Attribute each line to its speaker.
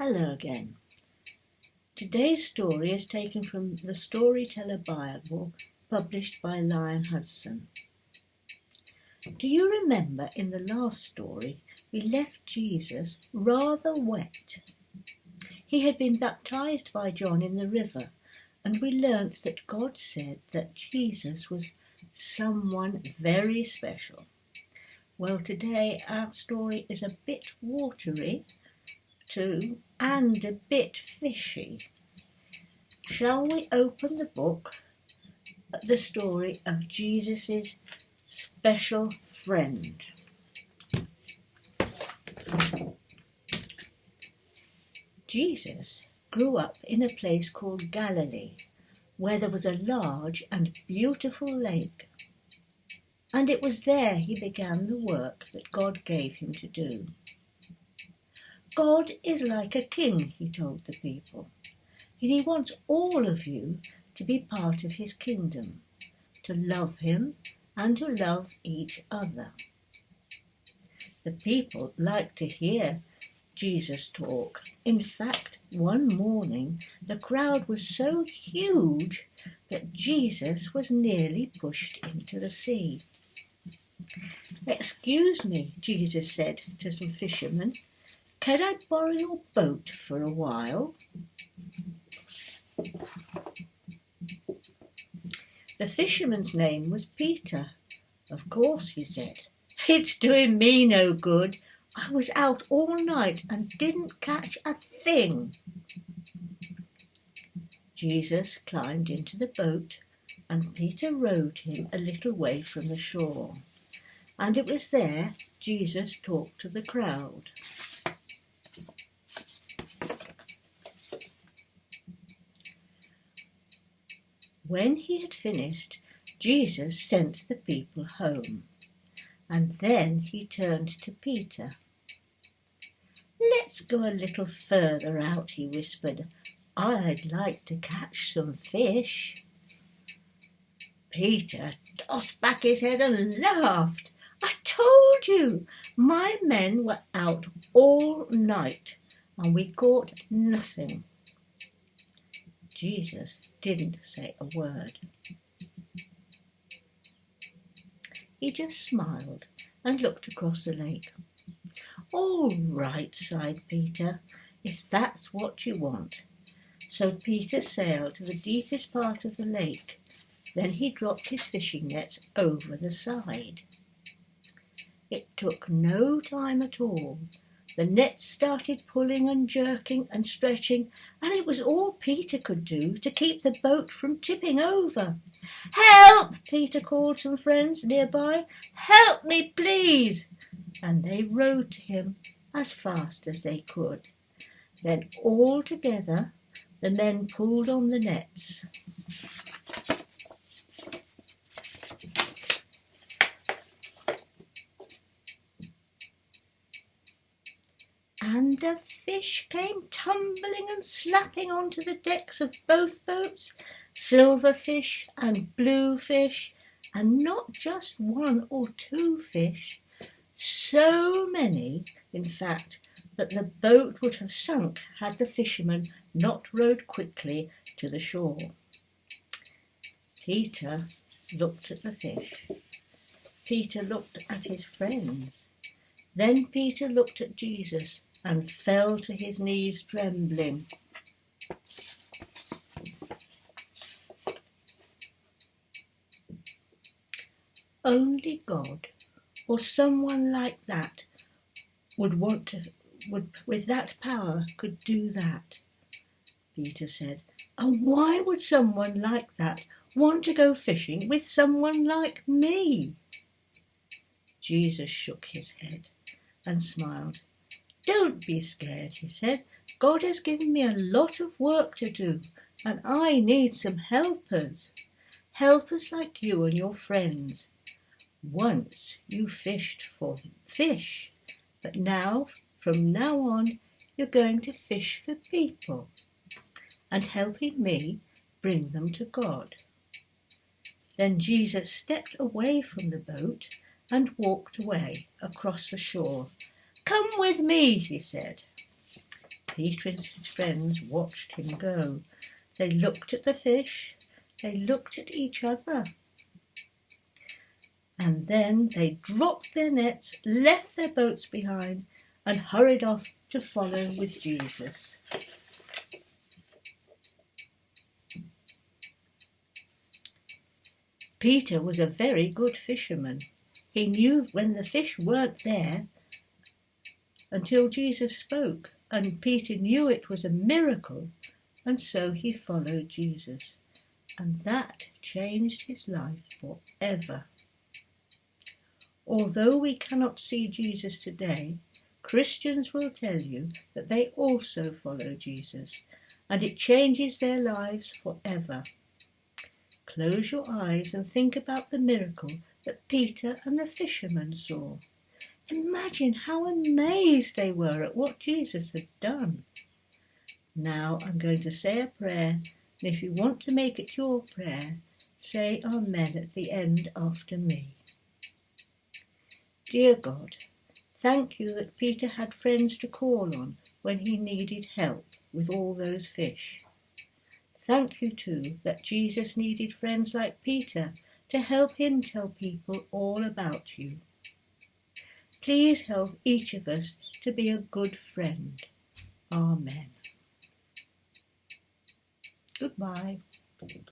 Speaker 1: Hello again. Today's story is taken from the Storyteller Bible published by Lion Hudson. Do you remember in the last story we left Jesus rather wet? He had been baptized by John in the river, and we learnt that God said that Jesus was someone very special. Well, today our story is a bit watery too, and a bit fishy. Shall we open the book at the story of Jesus' special friend? Jesus grew up in a place called Galilee, where there was a large and beautiful lake. And it was there he began the work that God gave him to do. God is like a king, he told the people, and he wants all of you to be part of his kingdom, to love him and to love each other. The people liked to hear Jesus talk. In fact, one morning the crowd was so huge that Jesus was nearly pushed into the sea. "Excuse me," Jesus said to some fishermen, "can I borrow your boat for a while?" The fisherman's name was Peter. "Of course," he said. "It's doing me no good. I was out all night and didn't catch a thing." Jesus climbed into the boat and Peter rowed him a little way from the shore. And it was there Jesus talked to the crowd. When he had finished, Jesus sent the people home, and then he turned to Peter. "Let's go a little further out," he whispered. "I'd like to catch some fish." Peter tossed back his head and laughed. "I told you, my men were out all night, and we caught nothing." Jesus didn't say a word. He just smiled and looked across the lake. "All right," sighed Peter, "if that's what you want." So Peter sailed to the deepest part of the lake. Then he dropped his fishing nets over the side. It took no time at all. The nets started pulling and jerking and stretching, and it was all Peter could do to keep the boat from tipping over. "Help!" Peter called some friends nearby. "Help me, please!" And they rowed to him as fast as they could. Then all together the men pulled on the nets. And the fish came tumbling and slapping onto the decks of both boats, silver fish and blue fish, and not just one or two fish, so many, in fact, that the boat would have sunk had the fishermen not rowed quickly to the shore. Peter looked at the fish. Peter looked at his friends. Then Peter looked at Jesus and fell to his knees trembling. Only God, or someone like that, with that power, could do that, Peter said. And why would someone like that want to go fishing with someone like me? Jesus shook his head and smiled. "Don't be scared," he said. "God has given me a lot of work to do, and I need some helpers. Helpers like you and your friends. Once you fished for fish, but now, from now on, you're going to fish for people and helping me bring them to God." Then Jesus stepped away from the boat and walked away across the shore. "Come with me," he said. Peter and his friends watched him go. They looked at the fish, they looked at each other, and then they dropped their nets, left their boats behind, and hurried off to follow with Jesus. Peter was a very good fisherman. He knew when the fish weren't there until Jesus spoke, and Peter knew it was a miracle, and so he followed Jesus. And that changed his life forever. Although we cannot see Jesus today, Christians will tell you that they also follow Jesus, and it changes their lives forever. Close your eyes and think about the miracle that Peter and the fishermen saw. Imagine how amazed they were at what Jesus had done. Now I'm going to say a prayer, and if you want to make it your prayer, say Amen at the end after me. Dear God, thank you that Peter had friends to call on when he needed help with all those fish. Thank you too that Jesus needed friends like Peter to help him tell people all about you. Please help each of us to be a good friend. Amen. Goodbye.